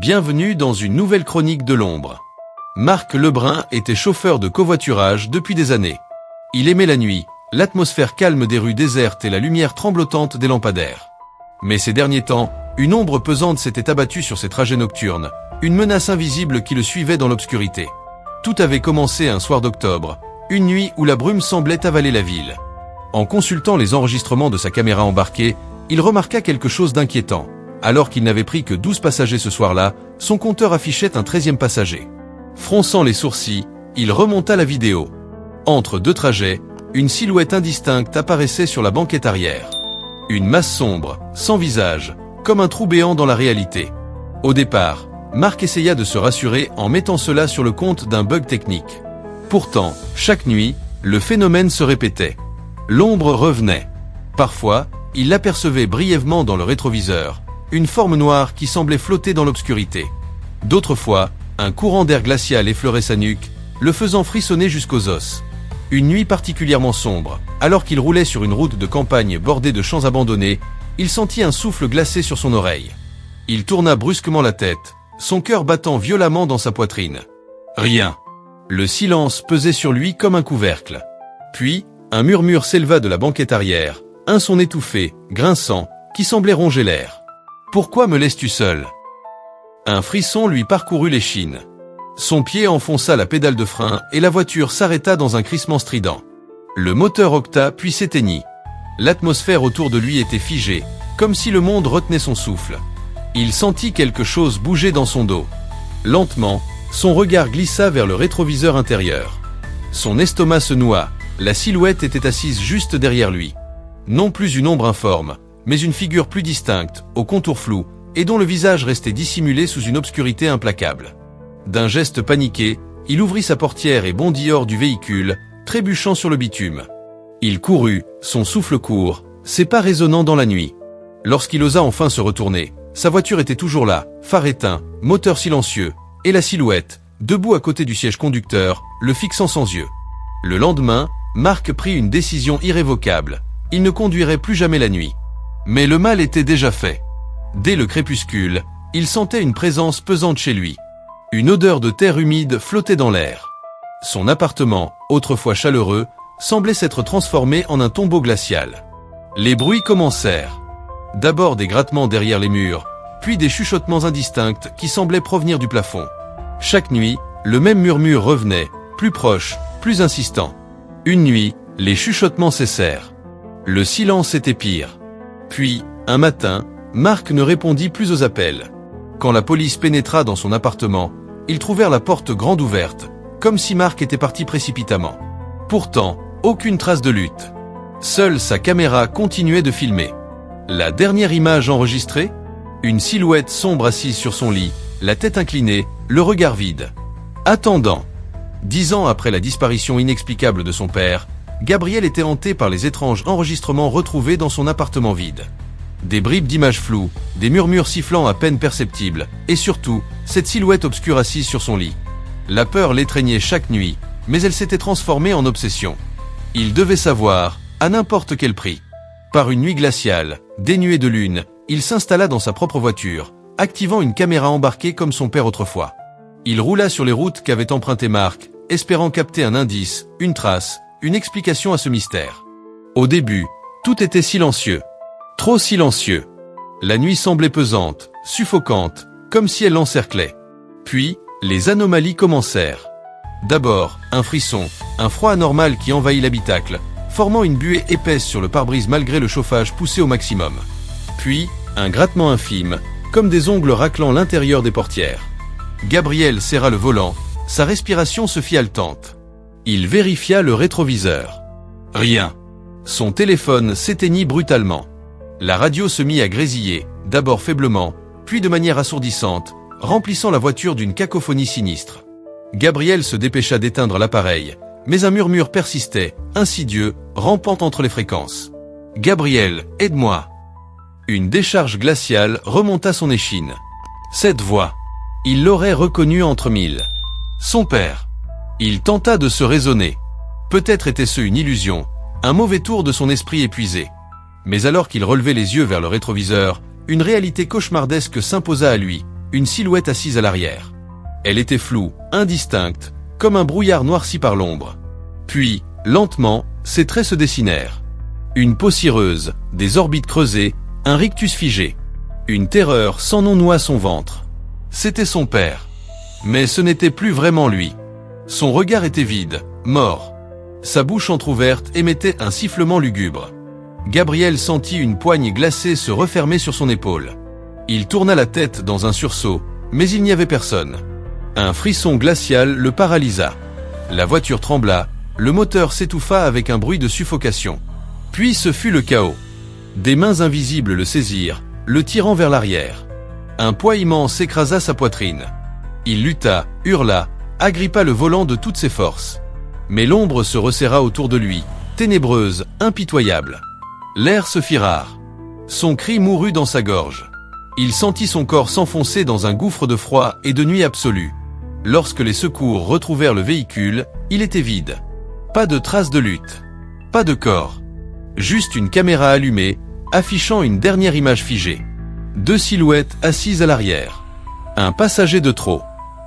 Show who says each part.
Speaker 1: Bienvenue dans une nouvelle chronique de l'ombre. Marc Lebrun était chauffeur de covoiturage depuis des années. Il aimait la nuit, l'atmosphère calme des rues désertes et la lumière tremblotante des lampadaires. Mais ces derniers temps, une ombre pesante s'était abattue sur ses trajets nocturnes, une menace invisible qui le suivait dans l'obscurité. Tout avait commencé un soir d'octobre, une nuit où la brume semblait avaler la ville. En consultant les enregistrements de sa caméra embarquée, il remarqua quelque chose d'inquiétant. Alors qu'il n'avait pris que 12 passagers ce soir-là, son compteur affichait un 13e passager. Fronçant les sourcils, il remonta la vidéo. Entre deux trajets, une silhouette indistincte apparaissait sur la banquette arrière. Une masse sombre, sans visage, comme un trou béant dans la réalité. Au départ, Marc essaya de se rassurer en mettant cela sur le compte d'un bug technique. Pourtant, chaque nuit, le phénomène se répétait. L'ombre revenait. Parfois, il l'apercevait brièvement dans le rétroviseur, une forme noire qui semblait flotter dans l'obscurité. D'autres fois, un courant d'air glacial effleurait sa nuque, le faisant frissonner jusqu'aux os. Une nuit particulièrement sombre, alors qu'il roulait sur une route de campagne bordée de champs abandonnés, il sentit un souffle glacé sur son oreille. Il tourna brusquement la tête, son cœur battant violemment dans sa poitrine. Rien. Le silence pesait sur lui comme un couvercle. Puis, un murmure s'éleva de la banquette arrière, un son étouffé, grinçant, qui semblait ronger l'air. « Pourquoi me laisses-tu seul ?» Un frisson lui parcourut l'échine. Son pied enfonça la pédale de frein et la voiture s'arrêta dans un crissement strident. Le moteur octa puis s'éteignit. L'atmosphère autour de lui était figée, comme si le monde retenait son souffle. Il sentit quelque chose bouger dans son dos. Lentement, son regard glissa vers le rétroviseur intérieur. Son estomac se noua, la silhouette était assise juste derrière lui. Non plus une ombre informe, mais une figure plus distincte, au contour flou, et dont le visage restait dissimulé sous une obscurité implacable. D'un geste paniqué, il ouvrit sa portière et bondit hors du véhicule, trébuchant sur le bitume. Il courut, son souffle court, ses pas résonnant dans la nuit. Lorsqu'il osa enfin se retourner, sa voiture était toujours là, phare éteint, moteur silencieux, et la silhouette, debout à côté du siège conducteur, le fixant sans yeux. Le lendemain, Marc prit une décision irrévocable. Il ne conduirait plus jamais la nuit. Mais le mal était déjà fait. Dès le crépuscule, il sentait une présence pesante chez lui. Une odeur de terre humide flottait dans l'air. Son appartement, autrefois chaleureux, semblait s'être transformé en un tombeau glacial. Les bruits commencèrent. D'abord des grattements derrière les murs, puis des chuchotements indistincts qui semblaient provenir du plafond. Chaque nuit, le même murmure revenait, plus proche, plus insistant. Une nuit, les chuchotements cessèrent. Le silence était pire. Puis, un matin, Marc ne répondit plus aux appels. Quand la police pénétra dans son appartement, ils trouvèrent la porte grande ouverte, comme si Marc était parti précipitamment. Pourtant, aucune trace de lutte. Seule sa caméra continuait de filmer. La dernière image enregistrée ? Une silhouette sombre assise sur son lit, la tête inclinée, le regard vide. Attendant. 10 ans après la disparition inexplicable de son père, Gabriel était hanté par les étranges enregistrements retrouvés dans son appartement vide. Des bribes d'images floues, des murmures sifflants à peine perceptibles, et surtout, cette silhouette obscure assise sur son lit. La peur l'étreignait chaque nuit, mais elle s'était transformée en obsession. Il devait savoir, à n'importe quel prix. Par une nuit glaciale, dénuée de lune, il s'installa dans sa propre voiture, activant une caméra embarquée comme son père autrefois. Il roula sur les routes qu'avait empruntées Marc, espérant capter un indice, une trace, une explication à ce mystère. Au début, tout était silencieux. Trop silencieux. La nuit semblait pesante, suffocante, comme si elle l'encerclait. Puis, les anomalies commencèrent. D'abord, un frisson, un froid anormal qui envahit l'habitacle, formant une buée épaisse sur le pare-brise malgré le chauffage poussé au maximum. Puis, un grattement infime, comme des ongles raclant l'intérieur des portières. Gabriel serra le volant, sa respiration se fit haletante. Il vérifia le rétroviseur. Rien. Son téléphone s'éteignit brutalement. La radio se mit à grésiller, d'abord faiblement, puis de manière assourdissante, remplissant la voiture d'une cacophonie sinistre. Gabriel se dépêcha d'éteindre l'appareil, mais un murmure persistait, insidieux, rampant entre les fréquences. « Gabriel, aide-moi !» Une décharge glaciale remonta son échine. Cette voix, il l'aurait reconnue entre mille. Son père. Il tenta de se raisonner. Peut-être était-ce une illusion, un mauvais tour de son esprit épuisé. Mais alors qu'il relevait les yeux vers le rétroviseur, une réalité cauchemardesque s'imposa à lui, une silhouette assise à l'arrière. Elle était floue, indistincte, comme un brouillard noirci par l'ombre. Puis, lentement, ses traits se dessinèrent. Une peau cireuse, des orbites creusées, un rictus figé. Une terreur sans nom noua son ventre. C'était son père. Mais ce n'était plus vraiment lui. Son regard était vide, mort. Sa bouche entr'ouverte émettait un sifflement lugubre. Gabriel sentit une poigne glacée se refermer sur son épaule. Il tourna la tête dans un sursaut, mais il n'y avait personne. Un frisson glacial le paralysa. La voiture trembla, le moteur s'étouffa avec un bruit de suffocation. Puis ce fut le chaos. Des mains invisibles le saisirent, le tirant vers l'arrière. Un poids immense écrasa sa poitrine. Il lutta, hurla, agrippa le volant de toutes ses forces. Mais l'ombre se resserra autour de lui, ténébreuse, impitoyable. L'air se fit rare. Son cri mourut dans sa gorge. Il sentit son corps s'enfoncer dans un gouffre de froid et de nuit absolue. Lorsque les secours retrouvèrent le véhicule, il était vide. Pas de traces de lutte. Pas de corps. Juste une caméra allumée, affichant une dernière image figée. 2 silhouettes assises à l'arrière. Un passager de trop.